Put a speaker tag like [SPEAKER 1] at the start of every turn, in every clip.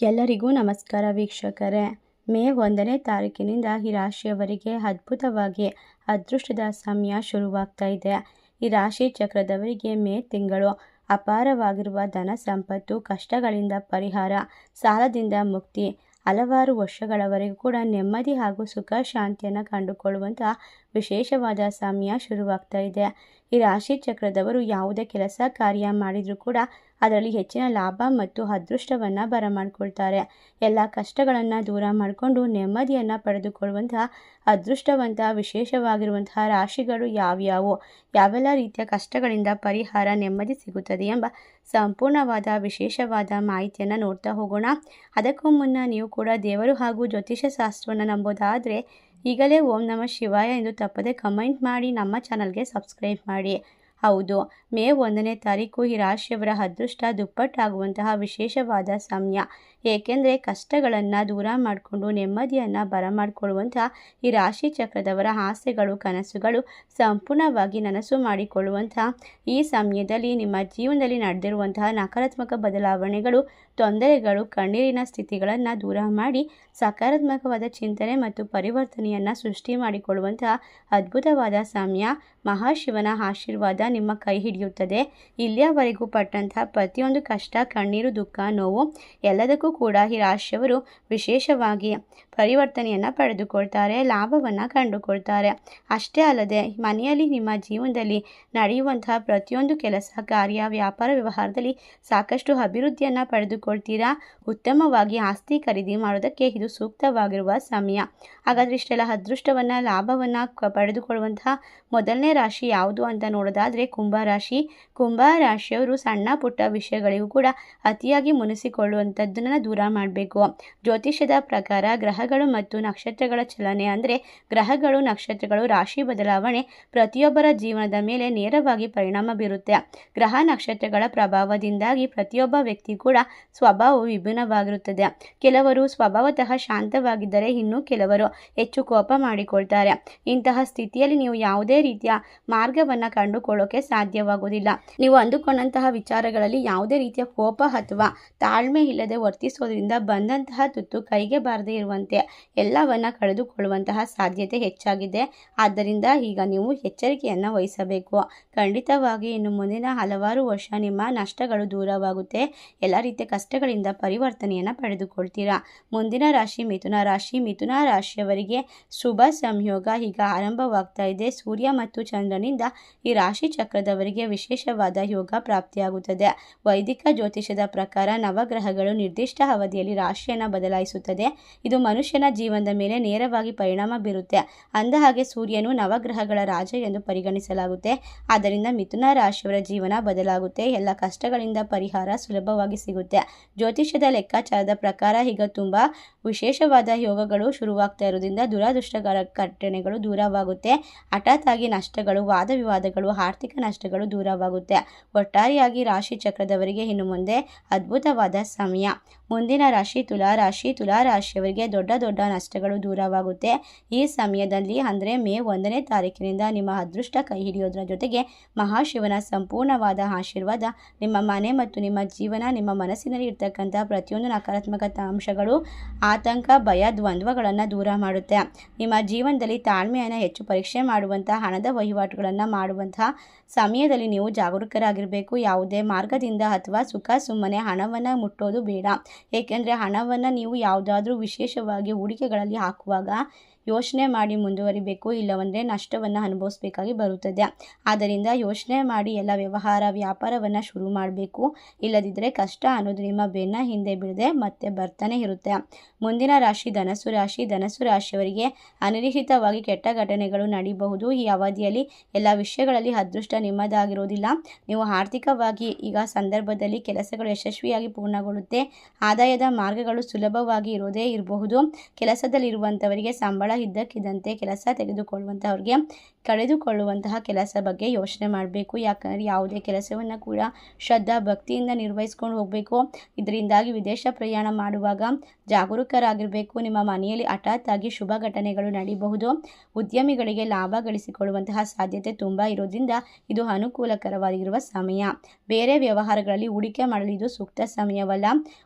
[SPEAKER 1] ಎಲ್ಲರಿಗೂ ನಮಸ್ಕಾರ ವೀಕ್ಷಕರೇ. ಮೇ 1ನೇ ತಾರೀಕಿನಿಂದ ಈ ರಾಶಿಯವರಿಗೆ ಅದ್ಭುತವಾಗಿ ಅದೃಷ್ಟದ ಸಮಯ ಶುರುವಾಗ್ತಾ ಇದೆ. ಈ ರಾಶಿ ಚಕ್ರದವರಿಗೆ ಮೇ ತಿಂಗಳು ಅಪಾರವಾಗಿರುವ ಧನ ಸಂಪತ್ತು, ಕಷ್ಟಗಳಿಂದ ಪರಿಹಾರ, ಸಾಲದಿಂದ ಮುಕ್ತಿ, ಹಲವಾರು ವರ್ಷಗಳವರೆಗೂ ಕೂಡ ನೆಮ್ಮದಿ ಹಾಗೂ ಸುಖ ಶಾಂತಿಯನ್ನು ಕಂಡುಕೊಳ್ಳುವಂತಹ ವಿಶೇಷವಾದ ಸಮಯ ಶುರುವಾಗ್ತಾ ಇದೆ. ಈ ರಾಶಿ ಚಕ್ರದವರು ಯಾವುದೇ ಕೆಲಸ ಕಾರ್ಯ ಮಾಡಿದರೂ ಕೂಡ ಅದರಲ್ಲಿ ಹೆಚ್ಚಿನ ಲಾಭ ಮತ್ತು ಅದೃಷ್ಟವನ್ನು ಬರಮಾಡಿಕೊಳ್ತಾರೆ. ಎಲ್ಲ ಕಷ್ಟಗಳನ್ನು ದೂರ ಮಾಡಿಕೊಂಡು ನೆಮ್ಮದಿಯನ್ನು ಪಡೆದುಕೊಳ್ಳುವಂತಹ ಅದೃಷ್ಟವಂತ ವಿಶೇಷವಾಗಿರುವಂತಹ ರಾಶಿಗಳು ಯಾವ್ಯಾವು, ಯಾವೆಲ್ಲ ರೀತಿಯ ಕಷ್ಟಗಳಿಂದ ಪರಿಹಾರ, ನೆಮ್ಮದಿ ಸಿಗುತ್ತದೆ ಎಂಬ ಸಂಪೂರ್ಣವಾದ ವಿಶೇಷವಾದ ಮಾಹಿತಿಯನ್ನು ನೋಡ್ತಾ ಹೋಗೋಣ. ಅದಕ್ಕೂ ಮುನ್ನ ನೀವು ಕೂಡ ದೇವರು ಹಾಗೂ ಜ್ಯೋತಿಷ ಶಾಸ್ತ್ರವನ್ನು ನಂಬೋದಾದರೆ ಈಗಲೇ ಓಂ ನಮಃ ಶಿವಾಯ ಎಂದು ತಪ್ಪದೆ ಕಮೆಂಟ್ ಮಾಡಿ ನಮ್ಮ ಚಾನಲ್ಗೆ ಸಬ್ಸ್ಕ್ರೈಬ್ ಮಾಡಿ. ಹೌದು, ಮೇ 1ನೇ ತಾರೀಕು ಈ ರಾಶಿಯವರ ಅದೃಷ್ಟ ದುಪ್ಪಟ್ಟಾಗುವಂತಹ ವಿಶೇಷವಾದ ಸಮಯ. ಏಕೆಂದರೆ ಕಷ್ಟಗಳನ್ನು ದೂರ ಮಾಡಿಕೊಂಡು ನೆಮ್ಮದಿಯನ್ನು ಬರಮಾಡಿಕೊಳ್ಳುವಂತಹ ಈ ರಾಶಿ ಚಕ್ರದವರ ಆಸೆಗಳು, ಕನಸುಗಳು ಸಂಪೂರ್ಣವಾಗಿ ನನಸು ಮಾಡಿಕೊಳ್ಳುವಂತಹ ಈ ಸಮಯದಲ್ಲಿ ನಿಮ್ಮ ಜೀವನದಲ್ಲಿ ನಡೆದಿರುವಂತಹ ನಕಾರಾತ್ಮಕ ಬದಲಾವಣೆಗಳು, ತೊಂದರೆಗಳು, ಕಣ್ಣೀರಿನ ಸ್ಥಿತಿಗಳನ್ನು ದೂರ ಮಾಡಿ ಸಕಾರಾತ್ಮಕವಾದ ಚಿಂತನೆ ಮತ್ತು ಪರಿವರ್ತನೆಯನ್ನು ಸೃಷ್ಟಿ ಮಾಡಿಕೊಳ್ಳುವಂತಹ ಅದ್ಭುತವಾದ ಸಮಯ. ಮಹಾಶಿವನ ಆಶೀರ್ವಾದ ನಿಮ್ಮ ಕೈ ಹಿಡಿಯುತ್ತದೆ. ಇಲ್ಲಿಯವರೆಗೂ ಪಟ್ಟಂತಹ ಪ್ರತಿಯೊಂದು ಕಷ್ಟ, ಕಣ್ಣೀರು, ದುಃಖ, ನೋವು ಎಲ್ಲದಕ್ಕೂ ಕೂಡ ಈ ರಾಶಿಯವರು ವಿಶೇಷವಾಗಿ ಪರಿವರ್ತನೆಯನ್ನು ಪಡೆದುಕೊಳ್ತಾರೆ, ಲಾಭವನ್ನು ಕಂಡುಕೊಳ್ತಾರೆ. ಅಷ್ಟೇ ಅಲ್ಲದೆ ಮನೆಯಲ್ಲಿ ನಿಮ್ಮ ಜೀವನದಲ್ಲಿ ನಡೆಯುವಂತಹ ಪ್ರತಿಯೊಂದು ಕೆಲಸ ಕಾರ್ಯ, ವ್ಯಾಪಾರ ವ್ಯವಹಾರದಲ್ಲಿ ಸಾಕಷ್ಟು ಅಭಿವೃದ್ಧಿಯನ್ನು ಪಡೆದುಕೊಳ್ತೀರಾ. ಉತ್ತಮವಾಗಿ ಆಸ್ತಿ ಖರೀದಿ ಮಾಡೋದಕ್ಕೆ ಇದು ಸೂಕ್ತವಾಗಿರುವ ಸಮಯ. ಹಾಗಾದರೆ ಇಷ್ಟೆಲ್ಲ ಅದೃಷ್ಟವನ್ನು, ಲಾಭವನ್ನು ಪಡೆದುಕೊಳ್ಳುವಂತಹ ಮೊದಲನೇ ರಾಶಿ ಯಾವುದು ಅಂತ ನೋಡೋದಾದರೆ ಕುಂಭರಾಶಿ. ಕುಂಭರಾಶಿಯವರು ಸಣ್ಣ ಪುಟ್ಟ ವಿಷಯಗಳಿಗೂ ಕೂಡ ಅತಿಯಾಗಿ ಮುನಿಸಿಕೊಳ್ಳುವಂಥದ್ದನ್ನು ದೂರ ಮಾಡಬೇಕು. ಜ್ಯೋತಿಷ್ಯದ ಪ್ರಕಾರ ಗ್ರಹಗಳು ಮತ್ತು ನಕ್ಷತ್ರಗಳ ಚಲನೆ, ಅಂದರೆ ಗ್ರಹಗಳು, ನಕ್ಷತ್ರಗಳು, ರಾಶಿ ಬದಲಾವಣೆ ಪ್ರತಿಯೊಬ್ಬರ ಜೀವನದ ಮೇಲೆ ನೇರವಾಗಿ ಪರಿಣಾಮ ಬೀರುತ್ತೆ. ಗ್ರಹ ನಕ್ಷತ್ರಗಳ ಪ್ರಭಾವದಿಂದಾಗಿ ಪ್ರತಿಯೊಬ್ಬ ವ್ಯಕ್ತಿ ಕೂಡ ಸ್ವಭಾವವು ವಿಭಿನ್ನವಾಗಿರುತ್ತದೆ. ಕೆಲವರು ಸ್ವಭಾವತಃ ಶಾಂತವಾಗಿದ್ದರೆ ಇನ್ನು ಕೆಲವರು ಹೆಚ್ಚು ಕೋಪ ಮಾಡಿಕೊಳ್ತಾರೆ. ಇಂತಹ ಸ್ಥಿತಿಯಲ್ಲಿ ನೀವು ಯಾವುದೇ ರೀತಿಯ ಮಾರ್ಗವನ್ನು ಕಂಡುಕೊಳ್ಳೋಕೆ ಸಾಧ್ಯವಾಗುವುದಿಲ್ಲ. ನೀವು ಅಂದುಕೊಂಡಂತಹ ವಿಚಾರಗಳಲ್ಲಿ ಯಾವುದೇ ರೀತಿಯ ಕೋಪ ಅಥವಾ ತಾಳ್ಮೆ ಇಲ್ಲದೆ ವರ್ತಿಸೋದ್ರಿಂದ ಬಂದಂತಹ ತುತ್ತು ಕೈಗೆ ಬಾರದೇ ಇರುವಂತೆ ಎಲ್ಲವನ್ನ ಕಳೆದುಕೊಳ್ಳುವಂತಹ ಸಾಧ್ಯತೆ ಹೆಚ್ಚಾಗಿದೆ. ಆದ್ದರಿಂದ ಈಗ ನೀವು ಎಚ್ಚರಿಕೆಯನ್ನು ವಹಿಸಬೇಕು. ಖಂಡಿತವಾಗಿ ಇನ್ನು ಮುಂದಿನ ಹಲವಾರು ವರ್ಷ ನಿಮ್ಮ ನಷ್ಟಗಳು ದೂರವಾಗುತ್ತೆ. ಎಲ್ಲ ರೀತಿಯ ಕಷ್ಟಗಳಿಂದ ಪರಿವರ್ತನೆಯನ್ನು ಪಡೆದುಕೊಳ್ತೀರಾ. ಮುಂದಿನ ರಾಶಿ ಮಿಥುನ ರಾಶಿ. ಮಿಥುನ ರಾಶಿಯವರಿಗೆ ಶುಭ ಸಂಯೋಗ ಈಗ ಆರಂಭವಾಗ್ತಾ ಇದೆ. ಸೂರ್ಯ ಮತ್ತು ಚಂದ್ರನಿಂದ ಈ ರಾಶಿ ಚಕ್ರದವರಿಗೆ ವಿಶೇಷವಾದ ಯೋಗ ಪ್ರಾಪ್ತಿಯಾಗುತ್ತದೆ. ವೈದಿಕ ಜ್ಯೋತಿಷದ ಪ್ರಕಾರ ನವಗ್ರಹಗಳು ನಿರ್ದಿಷ್ಟ ಅವಧಿಯಲ್ಲಿ ರಾಶಿಯನ್ನು ಬದಲಾಯಿಸುತ್ತದೆ. ಇದು ಮನುಷ್ಯನ ಜೀವನದ ಮೇಲೆ ನೇರವಾಗಿ ಪರಿಣಾಮ ಬೀರುತ್ತೆ. ಅಂದಹಾಗೆ ಸೂರ್ಯನು ನವಗ್ರಹಗಳ ರಾಜ ಎಂದು ಪರಿಗಣಿಸಲಾಗುತ್ತೆ. ಆದ್ದರಿಂದ ಮಿಥುನ ರಾಶಿಯವರ ಜೀವನ ಬದಲಾಗುತ್ತೆ. ಎಲ್ಲ ಕಷ್ಟಗಳಿಂದ ಪರಿಹಾರ ಸುಲಭವಾಗಿ ಸಿಗುತ್ತೆ. ಜ್ಯೋತಿಷ್ಯದ ಲೆಕ್ಕಾಚಾರದ ಪ್ರಕಾರ ಈಗ ತುಂಬ ವಿಶೇಷವಾದ ಯೋಗಗಳು ಶುರುವಾಗ್ತಾ ಇರೋದ್ರಿಂದ ದುರದೃಷ್ಟಕರ ಘಟನೆಗಳು ದೂರವಾಗುತ್ತೆ. ಹಠಾತ್ ಆಗಿ ನಷ್ಟಗಳು, ವಾದ ವಿವಾದಗಳು, ಆರ್ಥಿಕ ನಷ್ಟಗಳು ದೂರವಾಗುತ್ತೆ. ಒಟ್ಟಾರೆಯಾಗಿ ರಾಶಿ ಚಕ್ರದವರಿಗೆ ಇನ್ನು ಮುಂದೆ ಅದ್ಭುತವಾದ ಸಮಯ. ಮುಂದಿನ ರಾಶಿ ತುಲಾರಾಶಿ. ತುಲಾರಾಶಿಯವರಿಗೆ ದೊಡ್ಡ ದೊಡ್ಡ ನಷ್ಟಗಳು ದೂರವಾಗುತ್ತೆ. ಈ ಸಮಯದಲ್ಲಿ ಅಂದರೆ ಮೇ 1ನೇ ತಾರೀಕಿನಿಂದ ನಿಮ್ಮ ಅದೃಷ್ಟ ಕೈ ಹಿಡಿಯೋದ್ರ ಜೊತೆಗೆ ಮಹಾಶಿವನ ಸಂಪೂರ್ಣವಾದ ಆಶೀರ್ವಾದ ನಿಮ್ಮ ಮನೆ ಮತ್ತು ನಿಮ್ಮ ಜೀವನ, ನಿಮ್ಮ ಮನಸ್ಸಿನಲ್ಲಿ ಇರ್ತಕ್ಕಂಥ ಪ್ರತಿಯೊಂದು ನಕಾರಾತ್ಮಕ ಅಂಶಗಳು, ಆತಂಕ, ಭಯ, ದ್ವಂದ್ವಗಳನ್ನು ದೂರ ಮಾಡುತ್ತೆ. ನಿಮ್ಮ ಜೀವನದಲ್ಲಿ ತಾಳ್ಮೆಯನ್ನು ಹೆಚ್ಚು ಪರೀಕ್ಷೆ ಮಾಡುವಂತಹ, ಹಣದ ವಹಿವಾಟುಗಳನ್ನು ಮಾಡುವಂತಹ ಸಮಯದಲ್ಲಿ ನೀವು ಜಾಗರೂಕರಾಗಿರಬೇಕು. ಯಾವುದೇ ಮಾರ್ಗದಿಂದ ಅಥವಾ ಸುಖ ಸುಮ್ಮನೆ ಹಣವನ್ನು ಮುಟ್ಟೋದು ಬೇಡ. ಏಕೆಂದರೆ ಹಣವನ್ನು ನೀವು ಯಾವುದಾದ್ರೂ ವಿಶೇಷವಾಗಿ ಹೂಡಿಕೆಗಳಲ್ಲಿ ಹಾಕುವಾಗ ಯೋಚನೆ ಮಾಡಿ ಮುಂದುವರಿಬೇಕು. ಇಲ್ಲವಂದರೆ ನಷ್ಟವನ್ನು ಅನುಭವಿಸಬೇಕಾಗಿ ಬರುತ್ತದೆ. ಆದ್ದರಿಂದ ಯೋಚನೆ ಮಾಡಿ ಎಲ್ಲ ವ್ಯವಹಾರ, ವ್ಯಾಪಾರವನ್ನು ಶುರು ಮಾಡಬೇಕು. ಇಲ್ಲದಿದ್ದರೆ ಕಷ್ಟ ಅನ್ನೋದು ನಿಮ್ಮ ಬೆನ್ನ ಹಿಂದೆ ಬಿಡದೆ ಮತ್ತೆ ಬರ್ತಾನೆ ಇರುತ್ತೆ. ಮುಂದಿನ ರಾಶಿ ಧನಸ್ಸು ರಾಶಿ. ಧನಸ್ಸು ರಾಶಿಯವರಿಗೆ ಅನಿರೀಕ್ಷಿತವಾಗಿ ಕೆಟ್ಟ ಘಟನೆಗಳು ನಡೀಬಹುದು. ಈ ಅವಧಿಯಲ್ಲಿ ಎಲ್ಲ ವಿಷಯಗಳಲ್ಲಿ ಅದೃಷ್ಟ ನಿಮ್ಮದಾಗಿರೋದಿಲ್ಲ. ನೀವು ಆರ್ಥಿಕವಾಗಿ ಈಗ ಸಂದರ್ಭದಲ್ಲಿ ಕೆಲಸಗಳು ಯಶಸ್ವಿಯಾಗಿ ಪೂರ್ಣಗೊಳ್ಳುತ್ತೆ. ಆದಾಯದ ಮಾರ್ಗಗಳು ಸುಲಭವಾಗಿ ಇರೋದೇ ಇರಬಹುದು. ಕೆಲಸದಲ್ಲಿರುವಂಥವರಿಗೆ ಸಂಬಳ ಇದ್ದಕ್ಕಿದ್ದಂತೆ ಕೆಲಸ ತೆಗೆದುಕೊಳ್ಳುವಂತಹವ್ರಿಗೆ ಕಳೆದುಕೊಳ್ಳುವಂತಹ ಕೆಲಸ ಬಗ್ಗೆ ಯೋಚನೆ ಮಾಡಬೇಕು. ಯಾಕಂದರೆ ಯಾವುದೇ ಕೆಲಸವನ್ನು ಕೂಡ ಶ್ರದ್ಧಾ ಭಕ್ತಿಯಿಂದ ನಿರ್ವಹಿಸ್ಕೊಂಡು ಹೋಗಬೇಕು. ಇದರಿಂದಾಗಿ ವಿದೇಶ ಪ್ರಯಾಣ ಮಾಡುವಾಗ ಜಾಗರೂಕರಾಗಿರಬೇಕು. ನಿಮ್ಮ ಮನೆಯಲ್ಲಿ ಹಠಾತ್ ಆಗಿ ಶುಭ ಘಟನೆಗಳು ನಡೀಬಹುದು. ಉದ್ಯಮಿಗಳಿಗೆ ಲಾಭ ಗಳಿಸಿಕೊಳ್ಳುವಂತಹ ಸಾಧ್ಯತೆ ತುಂಬ ಇರೋದ್ರಿಂದ ಇದು ಅನುಕೂಲಕರವಾಗಿರುವ ಸಮಯ. ಬೇರೆ ವ್ಯವಹಾರಗಳಲ್ಲಿ ಹೂಡಿಕೆ ಮಾಡಲು ಇದು ಸೂಕ್ತ ಸಮಯವಲ್ಲ.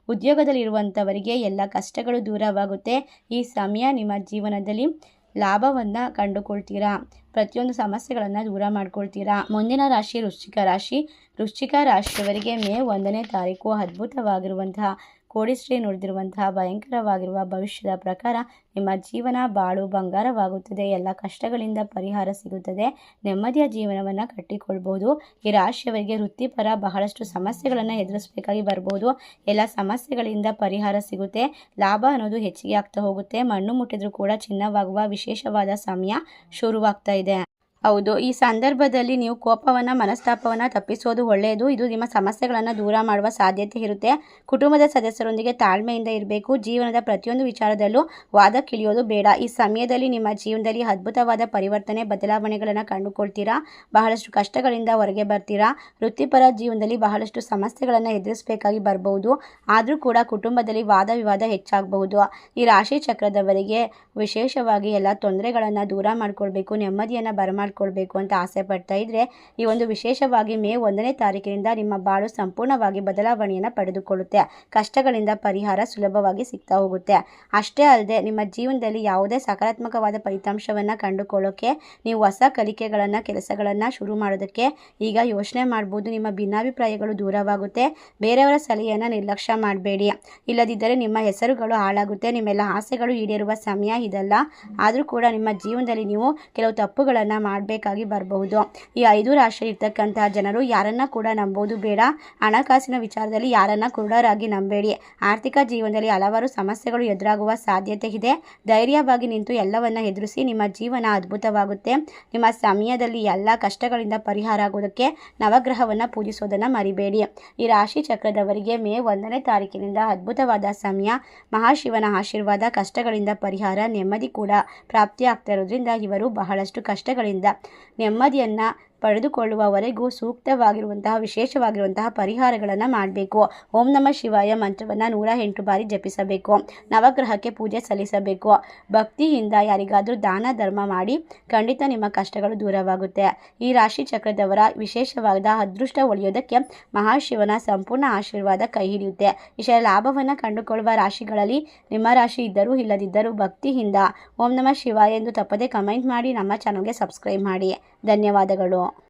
[SPEAKER 1] ಉದ್ಯೋಗದಲ್ಲಿರುವಂಥವರಿಗೆ ಎಲ್ಲ ಕಷ್ಟಗಳು ದೂರವಾಗುತ್ತೆ. ಈ ಸಮಯ ನಿಮ್ಮ ಜೀವನದಲ್ಲಿ ಲಾಭವನ್ನು ಕಂಡುಕೊಳ್ತೀರಾ. ಪ್ರತಿಯೊಂದು ಸಮಸ್ಯೆಗಳನ್ನು ದೂರ ಮಾಡ್ಕೊಳ್ತೀರಾ. ಮುಂದಿನ ರಾಶಿ ವೃಶ್ಚಿಕ ರಾಶಿ. ವೃಶ್ಚಿಕ ರಾಶಿಯವರಿಗೆ ಮೇ 1ನೇ ತಾರೀಕು ಅದ್ಭುತವಾಗಿರುವಂತಹ ಕೋಡಿಶ್ರೀ ನುಡಿದಿರುವಂತಹ ಭಯಂಕರವಾಗಿರುವ ಭವಿಷ್ಯದ ಪ್ರಕಾರ ನಿಮ್ಮ ಜೀವನ ಬಾಳು ಬಂಗಾರವಾಗುತ್ತದೆ. ಎಲ್ಲ ಕಷ್ಟಗಳಿಂದ ಪರಿಹಾರ ಸಿಗುತ್ತದೆ. ನೆಮ್ಮದಿಯ ಜೀವನವನ್ನು ಕಟ್ಟಿಕೊಳ್ಬಹುದು. ಈ ರಾಶಿಯವರಿಗೆ ವೃತ್ತಿಪರ ಬಹಳಷ್ಟು ಸಮಸ್ಯೆಗಳನ್ನು ಎದುರಿಸಬೇಕಾಗಿ ಬರ್ಬೋದು. ಎಲ್ಲ ಸಮಸ್ಯೆಗಳಿಂದ ಪರಿಹಾರ ಸಿಗುತ್ತೆ. ಲಾಭ ಅನ್ನೋದು ಹೆಚ್ಚಿಗೆ ಆಗ್ತಾ ಹೋಗುತ್ತೆ. ಮಣ್ಣು ಮುಟ್ಟಿದ್ರೂ ಕೂಡ ಚಿನ್ನವಾಗುವ ವಿಶೇಷವಾದ ಸಮಯ ಶುರುವಾಗ್ತಾ ಇದೆ. ಹೌದು, ಈ ಸಂದರ್ಭದಲ್ಲಿ ನೀವು ಕೋಪವನ್ನು ಮನಸ್ತಾಪವನ್ನು ತಪ್ಪಿಸೋದು ಒಳ್ಳೆಯದು. ಇದು ನಿಮ್ಮ ಸಮಸ್ಯೆಗಳನ್ನು ದೂರ ಮಾಡುವ ಸಾಧ್ಯತೆ ಇರುತ್ತೆ. ಕುಟುಂಬದ ಸದಸ್ಯರೊಂದಿಗೆ ತಾಳ್ಮೆಯಿಂದ ಇರಬೇಕು. ಜೀವನದ ಪ್ರತಿಯೊಂದು ವಿಚಾರದಲ್ಲೂ ವಾದಕ್ಕಿಳಿಯೋದು ಬೇಡ. ಈ ಸಮಯದಲ್ಲಿ ನಿಮ್ಮ ಜೀವನದಲ್ಲಿ ಅದ್ಭುತವಾದ ಪರಿವರ್ತನೆ ಬದಲಾವಣೆಗಳನ್ನು ಕಂಡುಕೊಳ್ತೀರಾ. ಬಹಳಷ್ಟು ಕಷ್ಟಗಳಿಂದ ಹೊರಗೆ ಬರ್ತೀರಾ. ವೃತ್ತಿಪರ ಜೀವನದಲ್ಲಿ ಬಹಳಷ್ಟು ಸಮಸ್ಯೆಗಳನ್ನು ಎದುರಿಸಬೇಕಾಗಿ ಬರಬಹುದು. ಆದರೂ ಕೂಡ ಕುಟುಂಬದಲ್ಲಿ ವಾದ ವಿವಾದ ಹೆಚ್ಚಾಗಬಹುದು. ಈ ರಾಶಿ ಚಕ್ರದವರಿಗೆ ವಿಶೇಷವಾಗಿ ಎಲ್ಲ ತೊಂದರೆಗಳನ್ನು ದೂರ ಮಾಡ್ಕೊಳ್ಬೇಕು, ನೆಮ್ಮದಿಯನ್ನು ಬರಮಾಡ್ಕೊಳ್ಬೇಕು ಅಂತ ಆಸೆ ಪಡ್ತಾ ಇದ್ರೆ ಈ ಒಂದು ವಿಶೇಷವಾಗಿ ಮೇ 1ನೇ ತಾರೀಕಿನಿಂದ ನಿಮ್ಮ ಬಾಳು ಸಂಪೂರ್ಣವಾಗಿ ಬದಲಾವಣೆಯನ್ನು ಪಡೆದುಕೊಳ್ಳುತ್ತೆ. ಕಷ್ಟಗಳಿಂದ ಪರಿಹಾರ ಸುಲಭವಾಗಿ ಸಿಗ್ತಾ ಹೋಗುತ್ತೆ. ಅಷ್ಟೇ ಅಲ್ಲದೆ ನಿಮ್ಮ ಜೀವನದಲ್ಲಿ ಯಾವುದೇ ಸಕಾರಾತ್ಮಕವಾದ ಫಲಿತಾಂಶವನ್ನು ಕಂಡುಕೊಳ್ಳೋಕೆ ನೀವು ಹೊಸ ಕಲಿಕೆಗಳನ್ನು ಕೆಲಸಗಳನ್ನು ಶುರು ಮಾಡೋದಕ್ಕೆ ಈಗ ಯೋಚನೆ ಮಾಡ್ಬೋದು. ನಿಮ್ಮ ಭಿನ್ನಾಭಿಪ್ರಾಯಗಳು ದೂರವಾಗುತ್ತೆ. ಬೇರೆಯವರ ಸಲಹೆಯನ್ನು ನಿರ್ಲಕ್ಷ್ಯ ಮಾಡಬೇಡಿ. ಇಲ್ಲದಿದ್ದರೆ ನಿಮ್ಮ ಹೆಸರುಗಳು ಹಾಳಾಗುತ್ತೆ. ನಿಮ್ಮೆಲ್ಲ ಆಸೆಗಳು ಈಡೇರುವ ಸಮಯ ಇದಲ್ಲ. ಆದರೂ ಕೂಡ ನಿಮ್ಮ ಜೀವನದಲ್ಲಿ ನೀವು ಕೆಲವು ತಪ್ಪುಗಳನ್ನು ಮಾಡಬೇಕಾಗಿ ಬರಬಹುದು. ಈ 5 ರಾಶಿ ಇರ್ತಕ್ಕಂತಹ ಜನರು ಯಾರನ್ನ ಕೂಡ ನಂಬೋದು ಬೇಡ. ಹಣಕಾಸಿನ ವಿಚಾರದಲ್ಲಿ ಯಾರನ್ನ ಕುರುಡರಾಗಿ ನಂಬೇಡಿ. ಆರ್ಥಿಕ ಜೀವನದಲ್ಲಿ ಹಲವಾರು ಸಮಸ್ಯೆಗಳು ಎದುರಾಗುವ ಸಾಧ್ಯತೆ ಇದೆ. ಧೈರ್ಯವಾಗಿ ನಿಂತು ಎಲ್ಲವನ್ನ ಎದುರಿಸಿ. ನಿಮ್ಮ ಜೀವನ ಅದ್ಭುತವಾಗುತ್ತೆ. ನಿಮ್ಮ ಸಮಯದಲ್ಲಿ ಎಲ್ಲ ಕಷ್ಟಗಳಿಂದ ಪರಿಹಾರ ಆಗೋದಕ್ಕೆ ನವಗ್ರಹವನ್ನು ಪೂಜಿಸೋದನ್ನು ಮರಿಬೇಡಿ. ಈ ರಾಶಿ ಚಕ್ರದವರಿಗೆ ಮೇ 1ನೇ ತಾರೀಕಿನಿಂದ ಅದ್ಭುತವಾದ ಸಮಯ. ಮಹಾಶಿವನ ಆಶೀರ್ವಾದ, ಕಷ್ಟಗಳಿಂದ ಪರಿಹಾರ, ನೆಮ್ಮದಿ ಕೂಡ ಪ್ರಾಪ್ತಿಯಾಗ್ತಾ ಇರೋದ್ರಿಂದ ಇವರು ಬಹಳಷ್ಟು ಕಷ್ಟಗಳಿಂದ ನೆಮ್ಮದಿಯನ್ನು ಪಡೆದುಕೊಳ್ಳುವವರೆಗೂ ಸೂಕ್ತವಾಗಿರುವಂತಹ ವಿಶೇಷವಾಗಿರುವಂತಹ ಪರಿಹಾರಗಳನ್ನು ಮಾಡಬೇಕು. ಓಂ ನಮಃ ಶಿವಾಯ ಮಂತ್ರವನ್ನು 108 ಬಾರಿ ಜಪಿಸಬೇಕು. ನವಗ್ರಹಕ್ಕೆ ಪೂಜೆ ಸಲ್ಲಿಸಬೇಕು. ಭಕ್ತಿಯಿಂದ ಯಾರಿಗಾದರೂ ದಾನ ಧರ್ಮ ಮಾಡಿ. ಖಂಡಿತ ನಿಮ್ಮ ಕಷ್ಟಗಳು ದೂರವಾಗುತ್ತೆ. ಈ ರಾಶಿ ಚಕ್ರದವರ ವಿಶೇಷವಾದ ಅದೃಷ್ಟ ಒಲಿಯೋದಕ್ಕೆ ಮಹಾಶಿವನ ಸಂಪೂರ್ಣ ಆಶೀರ್ವಾದ ಕೈ ಹಿಡಿಯುತ್ತೆ. ವಿಶೇಷ ಲಾಭವನ್ನು ಕಂಡುಕೊಳ್ಳುವ ರಾಶಿಗಳಲ್ಲಿ ನಿಮ್ಮ ರಾಶಿ ಇದ್ದರೂ ಇಲ್ಲದಿದ್ದರೂ ಭಕ್ತಿಯಿಂದ ಓಂ ನಮಃ ಶಿವಾಯ ಎಂದು ತಪ್ಪದೆ ಕಮೆಂಟ್ ಮಾಡಿ. ನಮ್ಮ ಚಾನಲ್ಗೆ ಸಬ್ಸ್ಕ್ರೈಬ್ ಮಾಡಿ. ಧನ್ಯವಾದಗಳು.